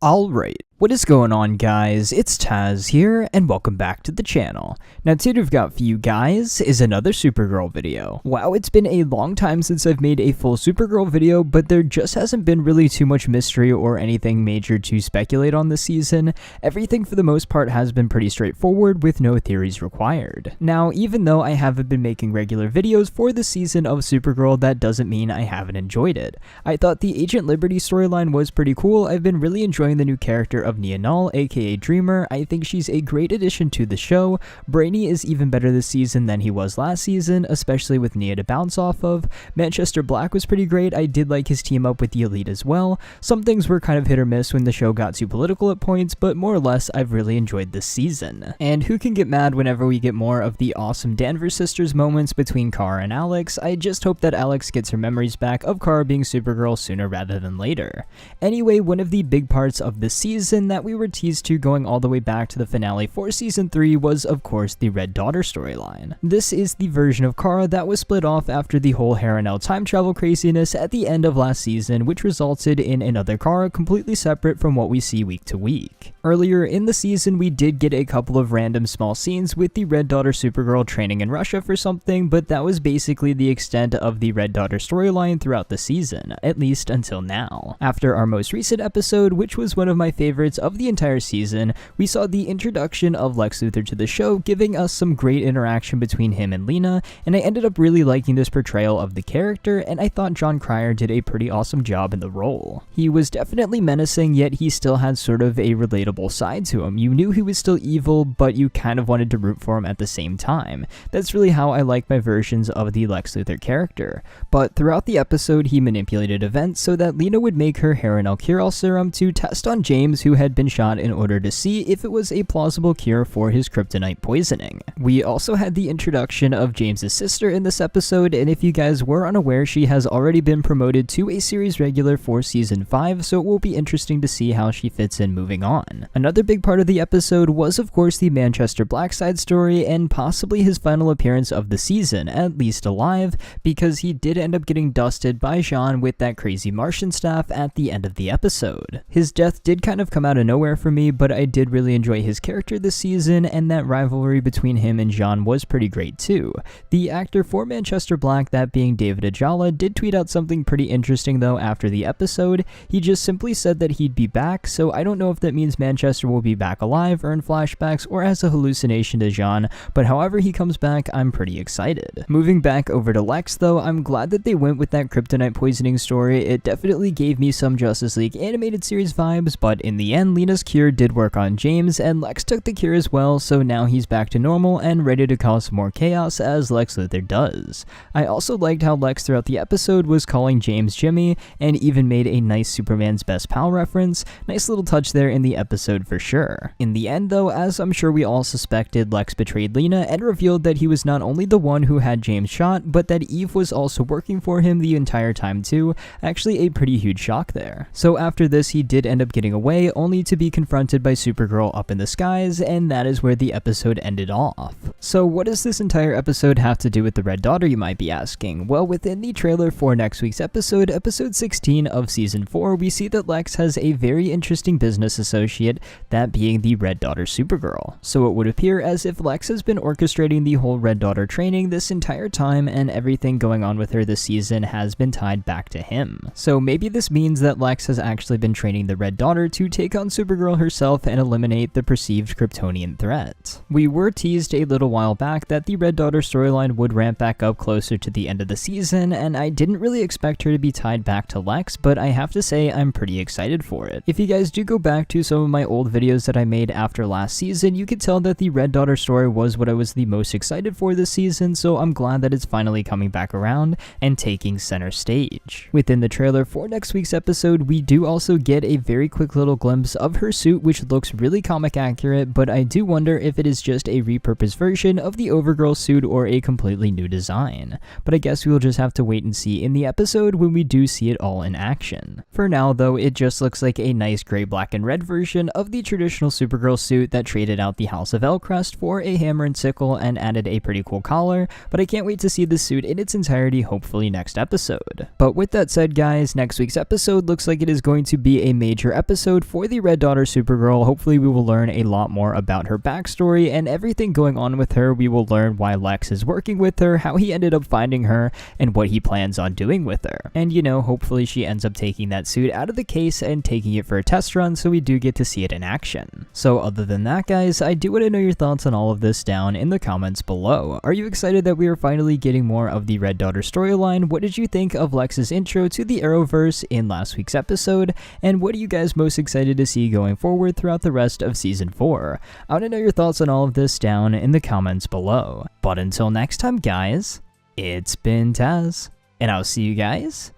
Alright, what is going on guys, it's Tazz here, and welcome back to the channel. Now today we've got for you guys is another Supergirl video. Wow, it's been a long time since I've made a full Supergirl video, but there just hasn't been really too much mystery or anything major to speculate on this season. Everything for the most part has been pretty straightforward with no theories required. Now even though I haven't been making regular videos for the season of Supergirl, that doesn't mean I haven't enjoyed it. I thought the Agent Liberty storyline was pretty cool. I've been really enjoying the new character of Nia Null, aka Dreamer. I think she's a great addition to the show. Brainy is even better this season than he was last season, especially with Nia to bounce off of. Manchester Black was pretty great. I did like his team up with the Elite as well. Some things were kind of hit or miss when the show got too political at points, but more or less I've really enjoyed this season. And who can get mad whenever we get more of the awesome Danvers sisters moments between Kara and Alex? I just hope that Alex gets her memories back of Kara being Supergirl sooner rather than later. Anyway, one of the big parts of the season that we were teased to going all the way back to the finale for season 3 was of course the Red Daughter storyline. This is the version of Kara that was split off after the whole Haranel time travel craziness at the end of last season, which resulted in another Kara completely separate from what we see week to week. Earlier in the season we did get a couple of random small scenes with the Red Daughter Supergirl training in Russia for something, but that was basically the extent of the Red Daughter storyline throughout the season, at least until now. After our most recent episode, which was one of my favorites of the entire season, we saw the introduction of Lex Luthor to the show, giving us some great interaction between him and Lena, and I ended up really liking this portrayal of the character, and I thought John Cryer did a pretty awesome job in the role. He was definitely menacing, yet he still had sort of a relatable side to him. You knew he was still evil, but you kind of wanted to root for him at the same time. That's really how I like my versions of the Lex Luthor character. But throughout the episode, he manipulated events so that Lena would make her Haranel cure-all serum to test on James, who had been shot, in order to see if it was a plausible cure for his kryptonite poisoning. We also had the introduction of James's sister in this episode, and if you guys were unaware, she has already been promoted to a series regular for season 5, so it will be interesting to see how she fits in moving on. Another big part of the episode was of course the Manchester Black side story, and possibly his final appearance of the season, at least alive, because he did end up getting dusted by Jean with that crazy Martian staff at the end of the episode. His death did kind of come out of nowhere for me, but I did really enjoy his character this season, and that rivalry between him and Jean was pretty great too. The actor for Manchester Black, that being David Ajala, did tweet out something pretty interesting though after the episode. He just simply said that he'd be back, so I don't know if that means Manchester will be back alive or in flashbacks or as a hallucination to Jean, but however he comes back, I'm pretty excited. Moving back over to Lex though, I'm glad that they went with that kryptonite poisoning story. It definitely gave me some Justice League animated series vibes, but in the end, Lena's cure did work on James, and Lex took the cure as well, so now he's back to normal and ready to cause more chaos as Lex Luthor does. I also liked how Lex throughout the episode was calling James Jimmy, and even made a nice Superman's best pal reference. Nice little touch there in the episode for sure. In the end though, as I'm sure we all suspected, Lex betrayed Lena and revealed that he was not only the one who had James shot, but that Eve was also working for him the entire time too. Actually a pretty huge shock there. So after this, he did end up getting away, only to be confronted by Supergirl up in the skies, and that is where the episode ended off. So what does this entire episode have to do with the Red Daughter, you might be asking? Well, within the trailer for next week's episode, episode 16 of season 4, we see that Lex has a very interesting business associate, that being the Red Daughter Supergirl. So it would appear as if Lex has been orchestrating the whole Red Daughter training this entire time, and everything going on with her this season has been tied back to him. So maybe this means that Lex has actually been training the Red Daughter to take on Supergirl herself and eliminate the perceived Kryptonian threat. We were teased a little while back that the Red Daughter storyline would ramp back up closer to the end of the season, and I didn't really expect her to be tied back to Lex, but I have to say I'm pretty excited for it. If you guys do go back to some of my old videos that I made after last season, you could tell that the Red Daughter story was what I was the most excited for this season, so I'm glad that it's finally coming back around and taking center stage. Within the trailer for next week's episode, we do also get a very quick little glimpse of her suit, which looks really comic accurate, but I do wonder if it is just a repurposed version of the Overgirl suit or a completely new design. But I guess we will just have to wait and see in the episode when we do see it all in action. For now though, it just looks like a nice gray, black, and red version of the traditional Supergirl suit that traded out the House of Elcrest for a hammer and sickle and added a pretty cool collar, but I can't wait to see the suit in its entirety hopefully next episode. But with that said guys, next week's episode looks like it is going to be a major episode for the the Red Daughter Supergirl, hopefully we will learn a lot more about her backstory and everything going on with her. We will learn why Lex is working with her, how he ended up finding her, and what he plans on doing with her. And you know, hopefully she ends up taking that suit out of the case and taking it for a test run, so we do get to see it in action. So other than that, guys, I do want to know your thoughts on all of this down in the comments below. Are you excited that we are finally getting more of the Red Daughter storyline? What did you think of Lex's intro to the Arrowverse in last week's episode? And what are you guys most excited to see going forward throughout the rest of Season 4? I want to know your thoughts on all of this down in the comments below. But until next time, guys, it's been Tazz, and I'll see you guys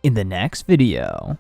in the next video.